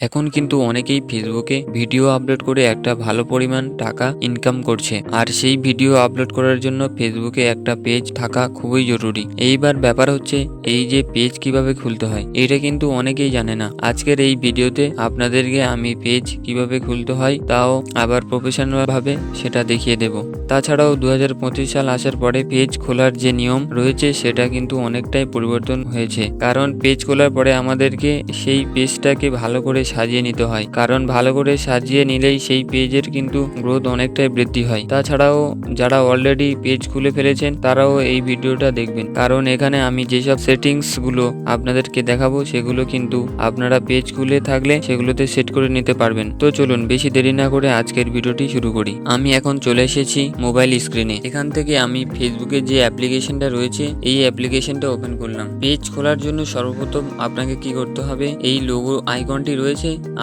এখন কিন্তু অনেকেই ফেসবুকে ভিডিও আপলোড করে একটা ভালো পরিমাণ টাকা ইনকাম করছে। আর সেই ভিডিও আপলোড করার জন্য ফেসবুকে একটা পেজ থাকা খুবই জরুরি। এইবার ব্যাপার হচ্ছে এই যে পেজ কিভাবে খুলতে হয় এটা কিন্তু অনেকেই জানে না। আজকের এই ভিডিওতে আপনাদেরকে আমি পেজ কিভাবে খুলতে হয় তাও আবার প্রফেশনাল ভাবে সেটা দেখিয়ে দেব। তাছাড়াও 2025 সাল আসার পরে পেজ খোলার যে নিয়ম রয়েছে সেটা কিন্তু অনেকটাই পরিবর্তন হয়েছে। কারণ পেজ খোলার পরে আমাদেরকে সেই পেজটাকে ভালো করে সাজিয়ে নিতে হয়, কারণ ভালো করে সাজিয়ে নিলেই সেই পেজের কিন্তু গ্রোথ অনেকটাই বৃদ্ধি হয়। তাছাড়াও যারা অলরেডি পেজ খুলে ফেলেছেন তারাও এই ভিডিওটা দেখবেন, কারণ এখানে আমি যেসব সেটিংস গুলো আপনাদেরকে দেখাবো সেগুলো কিন্তু আপনারা পেজ খুলে থাকলে সেগুলোতে সেট করে নিতে পারবেন। তো চলুন বেশি দেরি না করে আজকের ভিডিওটি শুরু করি। আমি এখন চলে এসেছি মোবাইল স্ক্রিনে। এখান থেকে আমি ফেসবুকের যে অ্যাপ্লিকেশনটা রয়েছে এই অ্যাপ্লিকেশনটা ওপেন করলাম। পেজ খোলার জন্য সর্বপ্রথম আপনাকে কি করতে হবে, এই লোগো আইকনটি রয়েছে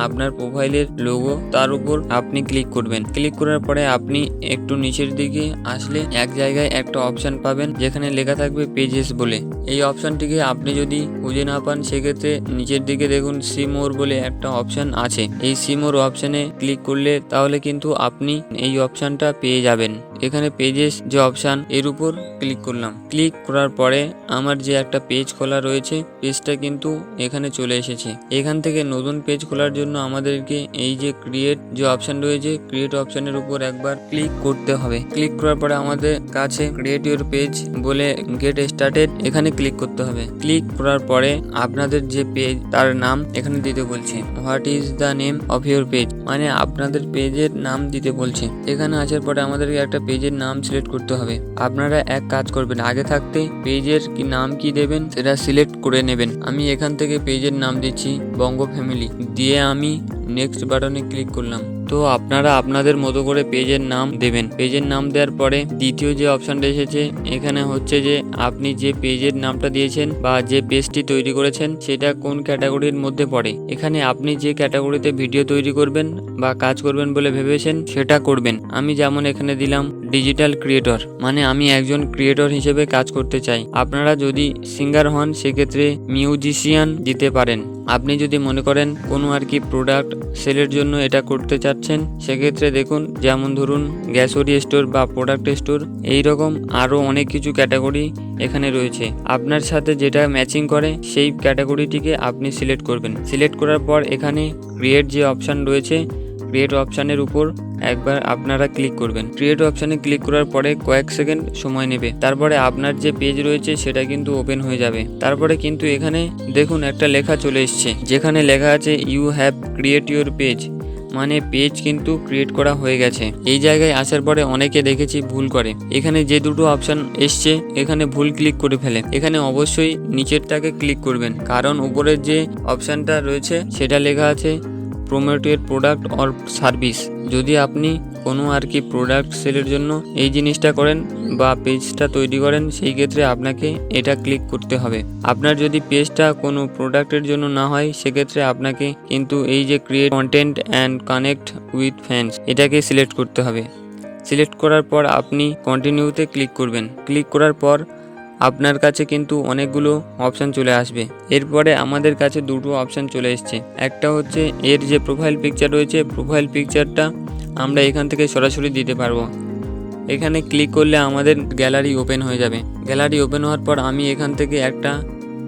আপনার প্রোফাইলের লোগো, তার উপর আপনি ক্লিক করবেন। ক্লিক করার পরে আপনি একটু নিচের দিকে আসলে এক জায়গায় একটা অপশন পাবেন যেখানে লেখা থাকবে পেজেস বলে। এই অপশনটিকে আপনি যদি খুঁজে না পান সেক্ষেত্রে নিচের দিকে দেখুন সি মোর বলে একটা অপশন আছে। এই সি মোর অপশনে ক্লিক করলে তাহলে কিন্তু আপনি এই অপশনটা পেয়ে যাবেন। এখানে পেজেস যে অপশন এর উপর ক্লিক করলাম। ক্লিক করার পরে আমার যে একটা পেজ খোলা রয়েছে পেজটা কিন্তু এখানে চলে এসেছে। এখান থেকে নতুন পেজ খোলার জন্য আমাদেরকে এই যে ক্রিয়েট যে অপশন রয়েছে ক্রিয়েট অপশনের উপর একবার ক্লিক করতে হবে। ক্লিক করার পরে আমাদের কাছে ক্রিয়েট ইউর পেজ বলে গেট স্টার্টেড এখানে ক্লিক করতে হবে। ক্লিক করার পরে আপনাদের যে পেজ তার নাম এখানে দিতে বলছে। What is the name of your page, মানে আপনাদের পেজের নাম দিতে বলছে। এখানে আসার পরে আমাদেরকে একটা পেজের নাম সিলেক্ট করতে হবে। আপনারা এক কাজ করবেন, আগে থাকতে পেজের কি নাম কি দেবেন সেটা সিলেক্ট করে নেবেন। আমি এখান থেকে পেজের নাম দিচ্ছি বঙ্গ ফ্যামিলি, দিয়ে আমি নেক্সট বাটনে ক্লিক করলাম। তো আপনারা আপনাদের মতো করে পেজের নাম দেবেন। পেজের নাম দেওয়ার পরে দ্বিতীয় যে অপশনটা এসেছে এখানে হচ্ছে যে আপনি যে পেজের নামটা দিয়েছেন বা যে পেজটি তৈরি করেছেন সেটা কোন ক্যাটাগরির মধ্যে পড়ে। এখানে আপনি যে ক্যাটাগরিতে ভিডিও তৈরি করবেন বা কাজ করবেন বলে ভেবেছেন সেটা করবেন। আমি যেমন এখানে দিলাম ডিজিটাল ক্রিয়েটর, মানে আমি একজন ক্রিয়েটর হিসেবে কাজ করতে চাই। আপনারা যদি সিঙ্গার হন সেক্ষেত্রে মিউজিশিয়ান দিতে পারেন। আপনি যদি মনে করেন কোনো আর কি প্রোডাক্ট সেলের জন্য এটা করতে চাচ্ছেন সেক্ষেত্রে দেখুন যেমন ধরুন গ্যাসোরি স্টোর বা প্রোডাক্ট স্টোর, এইরকম আরও অনেক কিছু ক্যাটাগরি এখানে রয়েছে। আপনার সাথে যেটা ম্যাচিং করে সেই ক্যাটাগরিটিকে আপনি সিলেক্ট করবেন। সিলেক্ট করার পর এখানে ক্রিয়েট যে অপশান রয়েছে ক্রিয়েট অপশানের উপর একবার আপনারা ক্লিক করবেন। ক্রিয়েট অপশানে ক্লিক করার পরে কয়েক সেকেন্ড সময় নেবে, তারপরে আপনার যে পেজ রয়েছে সেটা কিন্তু ওপেন হয়ে যাবে। তারপরে কিন্তু এখানে দেখুন একটা লেখা চলে এসছে যেখানে লেখা আছে you have create your page, মানে পেজ কিন্তু ক্রিয়েট করা হয়ে গেছে। এই জায়গায় আসার পরে অনেকে দেখেছি ভুল করে, এখানে যে দুটো অপশন এসছে এখানে ভুল ক্লিক করে ফেলে। এখানে অবশ্যই নিচেরটাকে ক্লিক করবেন, কারণ উপরের যে অপশনটা রয়েছে সেটা লেখা আছে promote your product or service. যদি আপনি কোনো আর কি প্রোডাক্ট সেলের জন্য এই জিনিসটা করেন বা পেজটা তৈরি করেন সেই ক্ষেত্রে আপনাকে এটা ক্লিক করতে হবে। আপনার যদি পেজটা কোনো প্রোডাক্টের জন্য না হয় সেক্ষেত্রে আপনাকে কিন্তু এই যে create content and connect with fans এটাকে সিলেক্ট করতে হবে। সিলেক্ট করার পর আপনি কন্টিনিউতে ক্লিক করবেন। ক্লিক করার পর আপনার কাছে কিন্তু অনেকগুলো অপশান চলে আসবে। এরপরে আমাদের কাছে দুটো অপশান চলে এসছে। একটা হচ্ছে এর যে প্রোফাইল পিকচার রয়েছে প্রোফাইল পিকচারটা আমরা এখান থেকে সরাসরি দিতে পারবো। এখানে ক্লিক করলে আমাদের গ্যালারি ওপেন হয়ে যাবে। গ্যালারি ওপেন হওয়ার পর আমি এখান থেকে একটা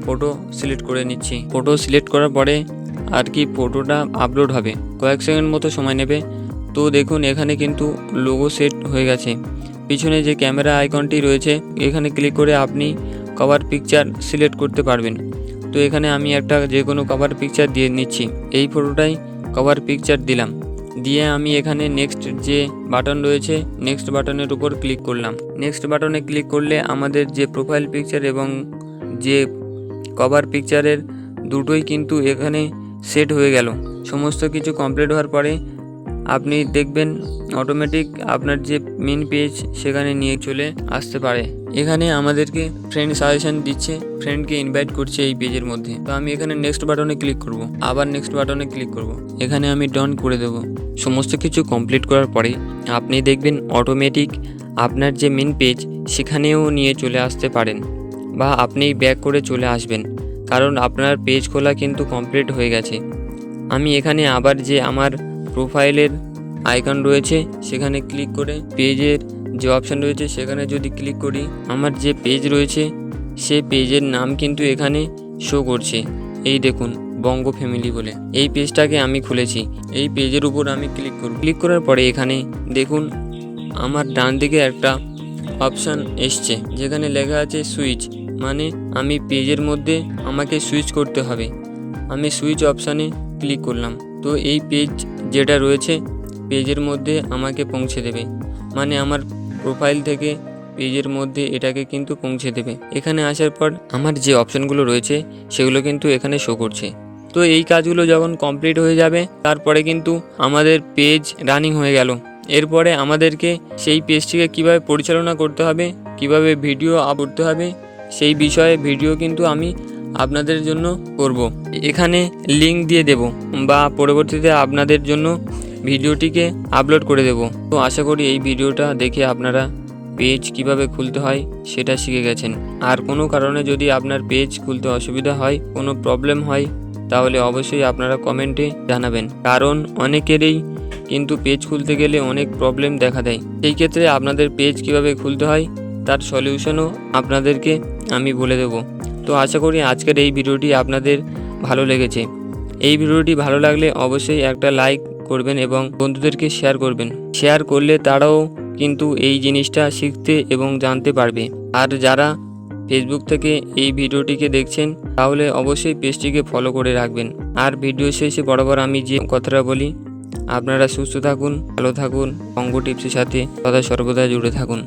ফটো সিলেক্ট করে নিচ্ছি। ফটো সিলেক্ট করার পরে আর কি ফটোটা আপলোড হবে, কয়েক সেকেন্ড মতো সময় নেবে। তো দেখুন এখানে কিন্তু লোগো সেট হয়ে গেছে। পিছনে যে ক্যামেরা আইকনটি রয়েছে এখানে ক্লিক করে আপনি কভার পিকচার সিলেক্ট করতে পারবেন। তো এখানে আমি একটা যে কোনো কভার পিকচার দিয়ে নিচ্ছি। এই ফটোটাই কভার পিকচার দিলাম, দিয়ে আমি এখানে নেক্সট যে বাটন রয়েছে নেক্সট বাটনের উপর ক্লিক করলাম। নেক্সট বাটনে ক্লিক করলে আমাদের যে প্রোফাইল পিকচার এবং যে কভার পিকচারের দুটোই কিন্তু এখানে সেট হয়ে গেল। সমস্ত কিছু কমপ্লিট হওয়ার পরে আপনি দেখবেন অটোমেটিক আপনার যে মেন পেজ সেখানে নিয়ে চলে আসতে পারে। এখানে আমাদেরকে ফ্রেন্ড সাজেশন দিচ্ছে, ফ্রেন্ডকে ইনভাইট করছে এই পেজের মধ্যে। তো আমি এখানে নেক্সট বাটনে ক্লিক করব, আবার নেক্সট বাটনে ক্লিক করব, এখানে আমি ডান করে দেব। সমস্ত কিছু কমপ্লিট করার পরে আপনি দেখবেন অটোমেটিক আপনার যে মেন পেজ সেখানেও নিয়ে চলে আসতে পারেন, বা আপনি ব্যাক করে চলে আসবেন, কারণ আপনার পেজ খোলা কিন্তু কমপ্লিট হয়ে গেছে। আমি এখানে আবার যে আমার প্রোফাইলের আইকন রয়েছে সেখানে ক্লিক করে পেজের যে অপশান রয়েছে সেখানে যদি ক্লিক করি, আমার যে পেজ রয়েছে সে পেজের নাম কিন্তু এখানে শো করছে। এই দেখুন, বঙ্গ ফ্যামিলি বলে এই পেজটাকে আমি খুলেছি। এই পেজের উপর আমি ক্লিক করব। ক্লিক করার পরে এখানে দেখুন আমার ডান দিকে একটা অপশান এসছে যেখানে লেখা আছে সুইচ, মানে আমি পেজের মধ্যে আমাকে সুইচ করতে হবে। আমি সুইচ অপশানে ক্লিক করলাম, তো এই পেজ যেটা রয়েছে পেজের মধ্যে আমাকে পৌঁছে দেবে, মানে আমার প্রোফাইল থেকে পেজের মধ্যে এটাকে কিন্তু পৌঁছে দেবে। এখানে আসার পর আমার যে অপশানগুলো রয়েছে সেগুলো কিন্তু এখানে শো করছে। তো এই কাজগুলো যখন কমপ্লিট হয়ে যাবে তারপরে কিন্তু আমাদের পেজ রানিং হয়ে গেল। এরপরে আমাদেরকে সেই পেজটিকে কিভাবে পরিচালনা করতে হবে, কিভাবে ভিডিও আপ করতে হবে সেই বিষয়ে ভিডিও কিন্তু আমি আপনাদের জন্য করব। এখানে লিংক দিয়ে দেব বা পরবর্তীতে আপনাদের জন্য ভিডিওটিকে আপলোড করে দেব। তো আশা করি এই ভিডিওটা দেখে আপনারা পেজ কিভাবে খুলতে হয় সেটা শিখে গেছেন। আর কোনো কারণে যদি আপনার পেজ খুলতে অসুবিধা হয়, কোনো প্রবলেম হয়, তাহলে অবশ্যই আপনারা কমেন্টে জানাবেন, কারণ অনেকেরই কিন্তু পেজ খুলতে গেলে অনেক প্রবলেম দেখা দেয়। সেই ক্ষেত্রে আপনাদের পেজ কিভাবে খুলতে হয় তার সলিউশনও আপনাদেরকে আমি বলে দেব। তো আশা করি আজকের এই ভিডিওটি আপনাদের ভালো লেগেছে। এই ভিডিওটি ভালো লাগলে অবশ্যই একটা লাইক করবেন এবং বন্ধুদেরকে শেয়ার করবেন। শেয়ার করলে তারাও কিন্তু এই জিনিসটা শিখতে এবং জানতে পারবে। আর যারা ফেসবুক থেকে এই ভিডিওটিকে দেখছেন তাহলে অবশ্যই পেজটিকে ফলো করে রাখবেন। আর ভিডিও শেষে বরাবর আমি যে কথাটা বলি, আপনারা সুস্থ থাকুন, ভালো থাকুন, বঙ্গ টিপসের সাথে সদা সর্বদা জুড়ে থাকুন।